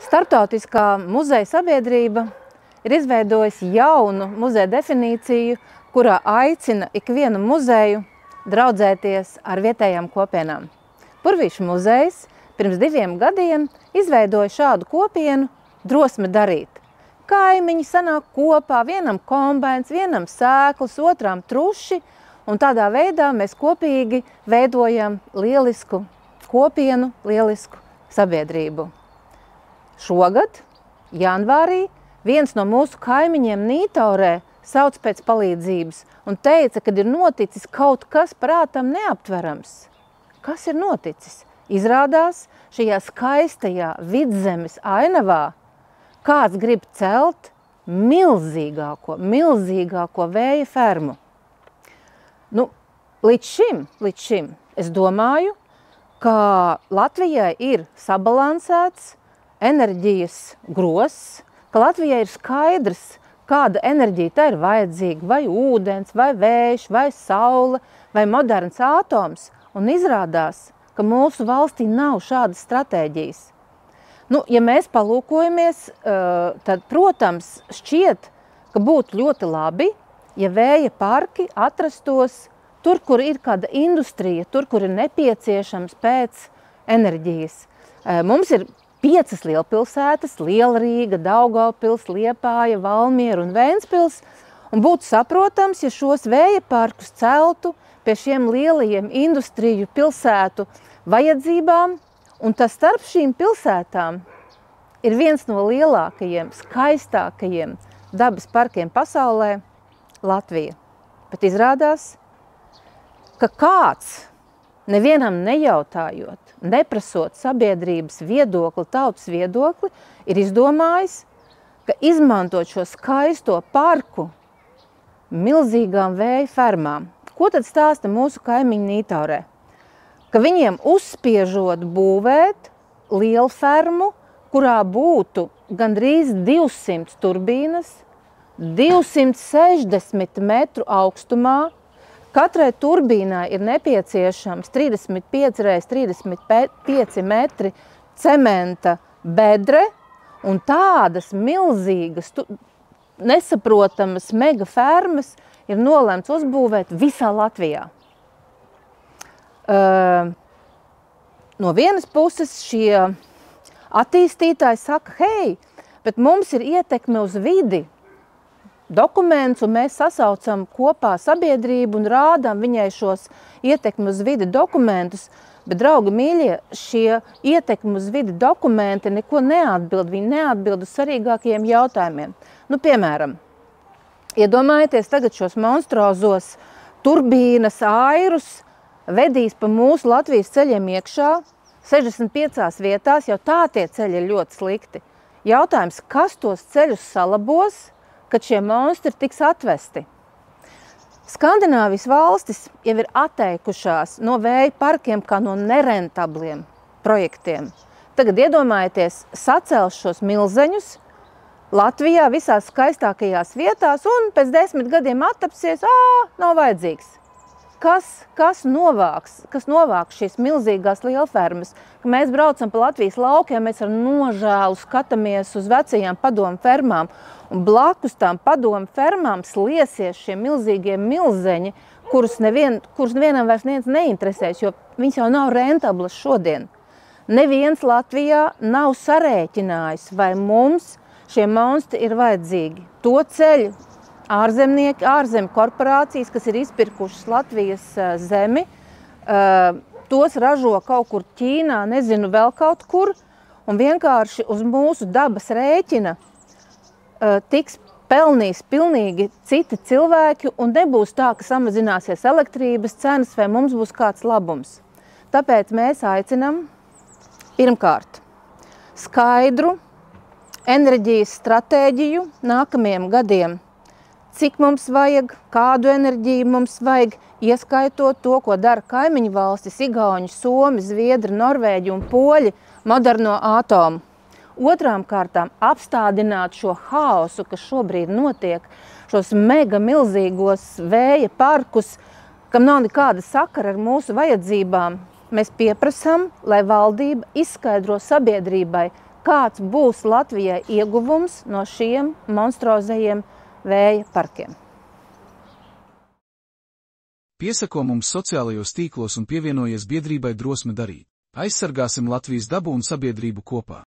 Starptautiskā muzeja sabiedrība ir izveidojusi jaunu muzeja definīciju, kurā aicina ikvienu muzeju draudzēties ar vietējām kopienām. Purvīšu muzejs pirms 2 gadiem izveidoja šādu kopienu Drosme darīt. Kaimiņi sanāk kopā, vienam kombains, vienam sēklas, otram truši, un tādā veidā mēs kopīgi veidojam lielisku kopienu, lielisku sabiedrību. Šogad, janvārī, viens no mūsu kaimiņiem Nītaurē sauc pēc palīdzības un teica, ka ir noticis kaut kas prātam neaptverams. Kas ir noticis? Izrādās, šajā skaistajā Vidzemes ainavā kāds grib celt milzīgāko vēja fermu. Līdz šim es domāju, ka Latvijai ir sabalansēts enerģijas gross, ka Latvijai ir skaidrs, kāda enerģija tā ir vajadzīga, vai ūdens, vai vējš, vai saule, vai moderns atoms, un izrādās, ka mūsu valstī nav šādas stratēģijas. Ja mēs palūkojamies, tad, protams, šķiet, ka būtu ļoti labi, ja vēja parki atrastos tur, kur ir kāda industrija, tur, kur ir nepieciešams pēc enerģijas. Mums ir 5 lielpilsētas – Lielrīga, Daugavpils, Liepāja, Valmiera un Ventspils, un būtu saprotams, ja šos vēja parkus celtu pie šiem lielajiem industriju pilsētu vajadzībām, un tas starp šīm pilsētām ir viens no lielākajiem, skaistākajiem dabas parkiem pasaulē – Latvija. Bet izrādās, ka kāds, nevienam nejautājot, neprasot sabiedrības viedokli, tautas viedokli, ir izdomājis, ka izmantot šo skaisto parku milzīgām vēja fermām. Ko tad stāsta mūsu kaimiņi Nītaurē? Ka viņiem uzspiežot būvēt lielu fermu, kurā būtu gandrīz 200 turbīnas, 260 metru augstumā. Katrai turbīnai ir nepieciešams 35 x 35 metri cementa bedre, un tādas milzīgas, nesaprotamas mega fermas ir nolemts uzbūvēt visā Latvijā. No vienas puses šie attīstītāji saka, hei, bet mums ir ietekme uz vidi, dokuments, un mēs sasaucam kopā sabiedrību un rādām viņai šos ietekmi uz vidi dokumentus, bet, draugi mīļie, šie ietekmi uz vidi dokumenti neko neatbild, viņi neatbild uz svarīgākajiem jautājumiem. Piemēram, iedomājieties tagad šos monstrozos turbīnas airus vedīs pa mūsu Latvijas ceļiem iekšā, 65 vietās, jau tā tie ceļi ir ļoti slikti. Jautājums, kas tos ceļus salabos, kad šie monstri tiks atvesti? Skandināvijas valstis jau ir atteikušās no vēja parkiem kā no nerentabliem projektiem. Tagad iedomājieties, sacels šos milzeņus Latvijā visās skaistākajās vietās un pēc 10 gadiem attapsies, nav vajadzīgs. Kas novāks šīs milzīgās lielfermas? Kad mēs braucam pa Latvijas laukiem, mēs ar nožēlu skatāmies uz vecajām padomu fermām, un blakus tām padomu fermām sliesies šie milzīgie milzeņi, kurus nevienam vairs neinteresēs, jo viņas jau nav rentablas šodien. Neviens Latvijā nav sarēķinājis, vai mums šie monstri ir vajadzīgi. To ceļu ārzemnieki, ārzemju korporācijas, kas ir izpirkušas Latvijas zemi, tos ražo kaut kur Ķīnā, nezinu vēl kaut kur, un vienkārši uz mūsu dabas rēķina tiks pelnīs pilnīgi citi cilvēki, un nebūs tā, ka samazināsies elektrības cenas, vai mums būs kāds labums. Tāpēc mēs aicinam pirmkārt skaidru enerģijas stratēģiju nākamajiem gadiem, cik mums vajag, kādu enerģiju mums vajag, ieskaitot to, ko dara kaimiņu valstis, Igauņi, Somi, Zviedri, Norvēģi un Poļi, moderno atomu. Otrām kārtām apstādināt šo haosu, kas šobrīd notiek, šos mega milzīgos vēja parkus, kam nav nekāda sakara ar mūsu vajadzībām. Mēs pieprasām, lai valdība izskaidro sabiedrībai, kāds būs Latvijai ieguvums no šiem monstrozajiem vēja parkiem. Piesako mums sociālajos tīklos un pievienojies biedrībai Drosme darīt. Aizsargāsim Latvijas dabu un sabiedrību kopā.